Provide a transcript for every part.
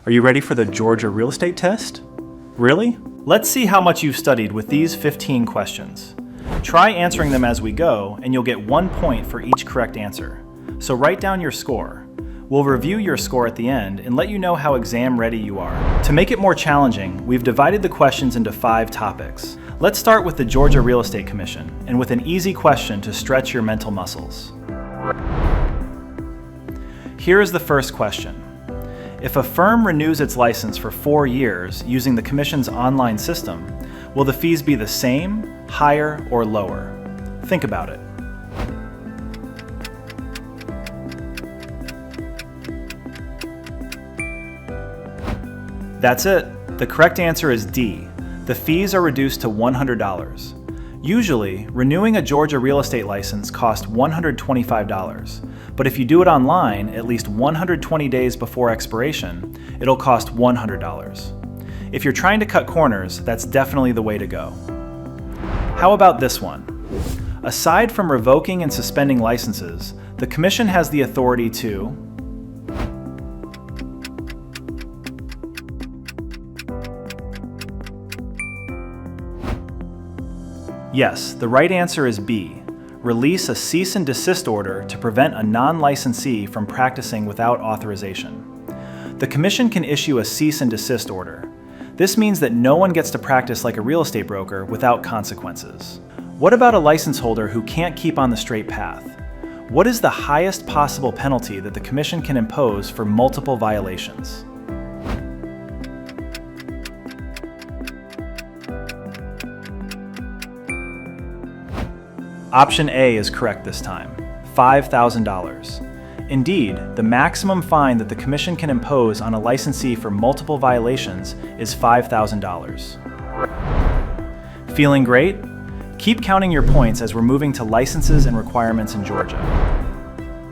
Are you ready for the Georgia real estate test? Really? Let's see how much you've studied with these 15 questions. Try answering them as we go, and you'll get 1 point for each correct answer. So write down your score. We'll review your score at the end and let you know how exam ready you are. To make it more challenging, we've divided the questions into 5 topics. Let's start with the Georgia Real Estate Commission, and with an easy question to stretch your mental muscles. Here is the first question. If a firm renews its license for 4 years using the Commission's online system, will the fees be the same, higher, or lower? Think about it. That's it. The correct answer is D. The fees are reduced to $100. Usually, renewing a Georgia real estate license costs $125, but if you do it online at least 120 days before expiration, it'll cost $100. If you're trying to cut corners, that's definitely the way to go. How about this one? Aside from revoking and suspending licenses, the Commission has the authority to Yes, the right answer is B. Release a cease and desist order to prevent a non-licensee from practicing without authorization. The Commission can issue a cease and desist order. This means that no one gets to practice like a real estate broker without consequences. What about a license holder who can't keep on the straight path? What is the highest possible penalty that the Commission can impose for multiple violations? Option A is correct this time, $5,000. Indeed, the maximum fine that the Commission can impose on a licensee for multiple violations is $5,000. Feeling great? Keep counting your points as we're moving to licenses and requirements in Georgia.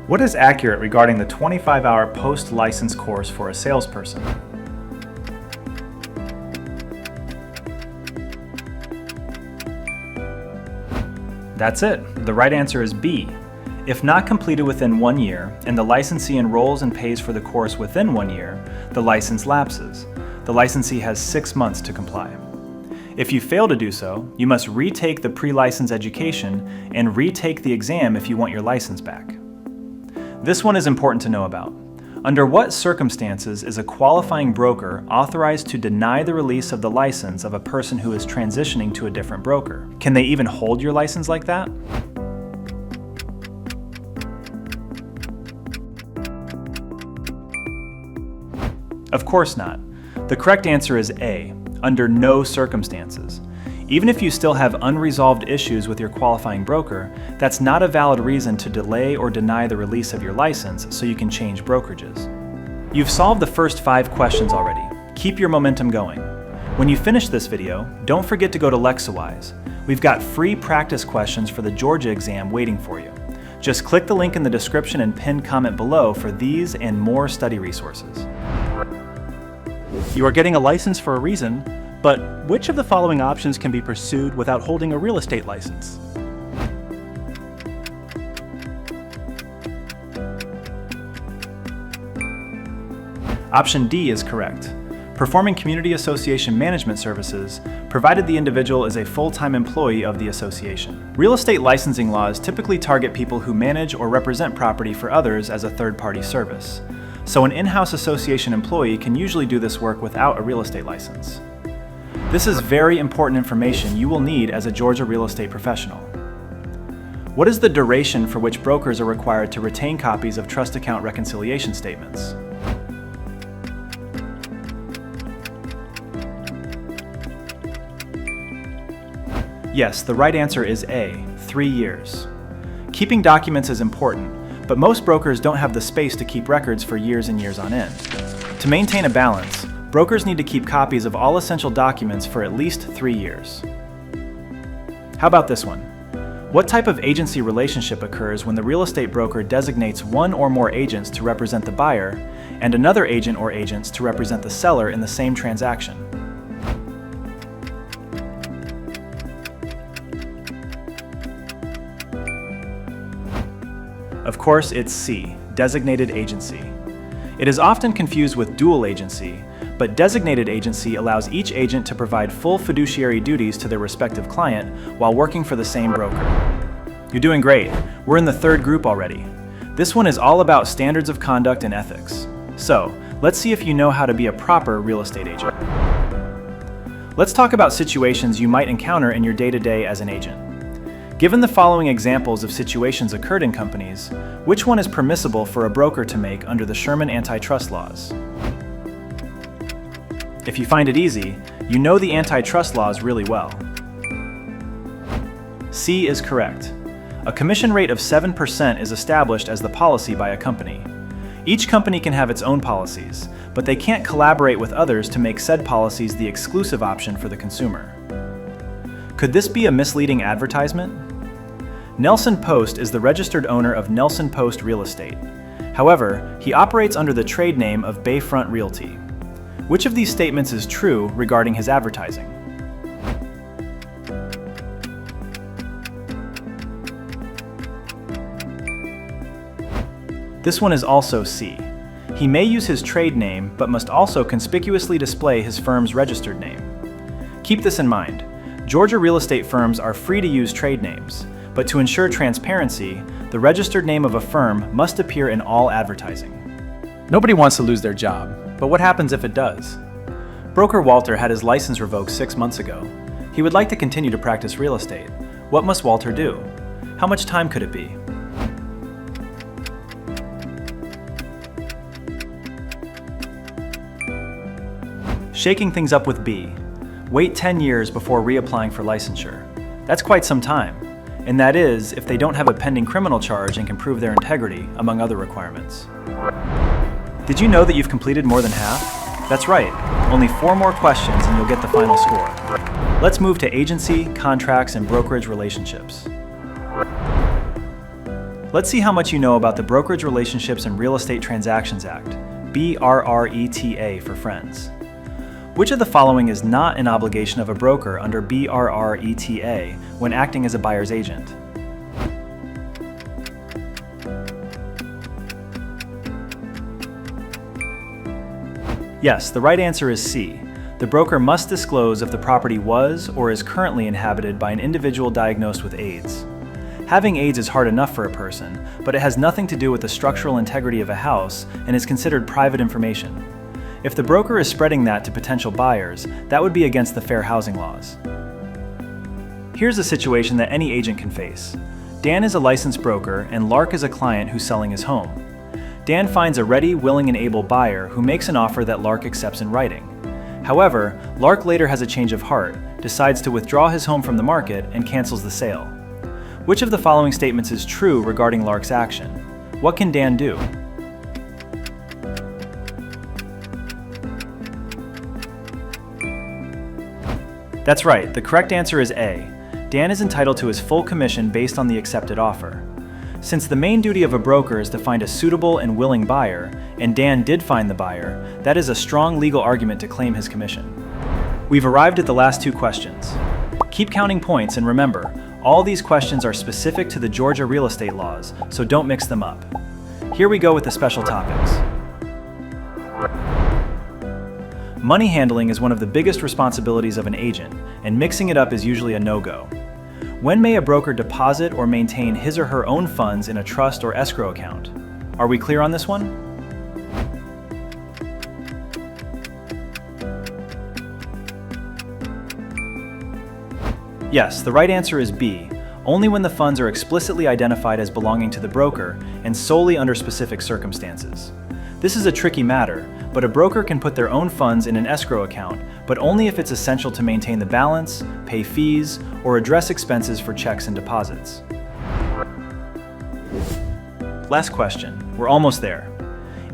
What is accurate regarding the 25-hour post-license course for a salesperson? That's it. The right answer is B. If not completed within 1 year, and the licensee enrolls and pays for the course within 1 year, the license lapses. The licensee has 6 months to comply. If you fail to do so, you must retake the pre-license education and retake the exam if you want your license back. This one is important to know about. Under what circumstances is a qualifying broker authorized to deny the release of the license of a person who is transitioning to a different broker? Can they even hold your license like that? Of course not. The correct answer is A, under no circumstances. Even if you still have unresolved issues with your qualifying broker, that's not a valid reason to delay or deny the release of your license so you can change brokerages. You've solved the first 5 questions already. Keep your momentum going. When you finish this video, don't forget to go to Lexawise. We've got free practice questions for the Georgia exam waiting for you. Just click the link in the description and pinned comment below for these and more study resources. You are getting a license for a reason, but which of the following options can be pursued without holding a real estate license? Option D is correct. Performing community association management services, provided the individual is a full-time employee of the association. Real estate licensing laws typically target people who manage or represent property for others as a third-party service. So an in-house association employee can usually do this work without a real estate license. This is very important information you will need as a Georgia real estate professional. What is the duration for which brokers are required to retain copies of trust account reconciliation statements? Yes, the right answer is A, 3 years. Keeping documents is important, but most brokers don't have the space to keep records for years and years on end. To maintain a balance, brokers need to keep copies of all essential documents for at least 3 years. How about this one? What type of agency relationship occurs when the real estate broker designates one or more agents to represent the buyer and another agent or agents to represent the seller in the same transaction? Of course, it's C, designated agency. It is often confused with dual agency, but designated agency allows each agent to provide full fiduciary duties to their respective client while working for the same broker. You're doing great. We're in the third group already. This one is all about standards of conduct and ethics. So, let's see if you know how to be a proper real estate agent. Let's talk about situations you might encounter in your day-to-day as an agent. Given the following examples of situations occurred in companies, which one is permissible for a broker to make under the Sherman antitrust laws? If you find it easy, you know the antitrust laws really well. C is correct. A commission rate of 7% is established as the policy by a company. Each company can have its own policies, but they can't collaborate with others to make said policies the exclusive option for the consumer. Could this be a misleading advertisement? Nelson Post is the registered owner of Nelson Post Real Estate. However, he operates under the trade name of Bayfront Realty. Which of these statements is true regarding his advertising? This one is also C. He may use his trade name, but must also conspicuously display his firm's registered name. Keep this in mind. Georgia real estate firms are free to use trade names, but to ensure transparency, the registered name of a firm must appear in all advertising. Nobody wants to lose their job, but what happens if it does? Broker Walter had his license revoked 6 months ago. He would like to continue to practice real estate. What must Walter do? How much time could it be? Shaking things up with B. Wait 10 years before reapplying for licensure. That's quite some time, and that is if they don't have a pending criminal charge and can prove their integrity, among other requirements. Did you know that you've completed more than half? That's right, only 4 more questions and you'll get the final score. Let's move to agency, contracts, and brokerage relationships. Let's see how much you know about the Brokerage Relationships and Real Estate Transactions Act, BRRETA for friends. Which of the following is not an obligation of a broker under BRRETA when acting as a buyer's agent? Yes, the right answer is C. The broker must disclose if the property was or is currently inhabited by an individual diagnosed with AIDS. Having AIDS is hard enough for a person, but it has nothing to do with the structural integrity of a house and is considered private information. If the broker is spreading that to potential buyers, that would be against the fair housing laws. Here's a situation that any agent can face. Dan is a licensed broker and Lark is a client who's selling his home. Dan finds a ready, willing, and able buyer who makes an offer that Lark accepts in writing. However, Lark later has a change of heart, decides to withdraw his home from the market, and cancels the sale. Which of the following statements is true regarding Lark's action? What can Dan do? That's right, the correct answer is A. Dan is entitled to his full commission based on the accepted offer. Since the main duty of a broker is to find a suitable and willing buyer, and Dan did find the buyer, that is a strong legal argument to claim his commission. We've arrived at the last 2 questions. Keep counting points and remember, all these questions are specific to the Georgia real estate laws, so don't mix them up. Here we go with the special topics. Money handling is one of the biggest responsibilities of an agent, and mixing it up is usually a no-go. When may a broker deposit or maintain his or her own funds in a trust or escrow account? Are we clear on this one? Yes, the right answer is B, only when the funds are explicitly identified as belonging to the broker and solely under specific circumstances. This is a tricky matter, but a broker can put their own funds in an escrow account, but only if it's essential to maintain the balance, pay fees, or address expenses for checks and deposits. Last question. We're almost there.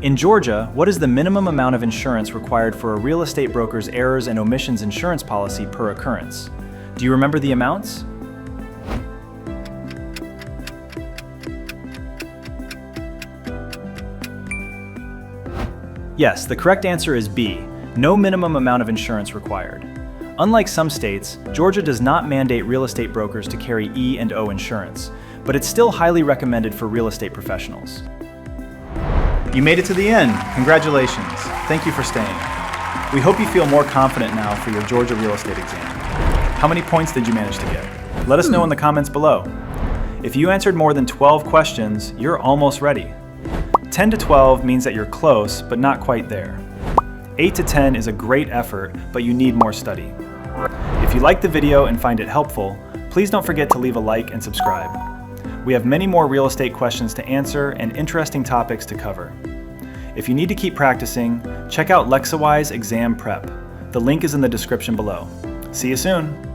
In Georgia, what is the minimum amount of insurance required for a real estate broker's errors and omissions insurance policy per occurrence? Do you remember the amounts? Yes, the correct answer is B, no minimum amount of insurance required. Unlike some states, Georgia does not mandate real estate brokers to carry E&O insurance, but it's still highly recommended for real estate professionals. You made it to the end. Congratulations. Thank you for staying. We hope you feel more confident now for your Georgia real estate exam. How many points did you manage to get? Let us know in the comments below. If you answered more than 12 questions, you're almost ready. 10 to 12 means that you're close, but not quite there. 8 to 10 is a great effort, but you need more study. If you liked the video and find it helpful, please don't forget to leave a like and subscribe. We have many more real estate questions to answer and interesting topics to cover. If you need to keep practicing, check out LexaWise Exam Prep. The link is in the description below. See you soon!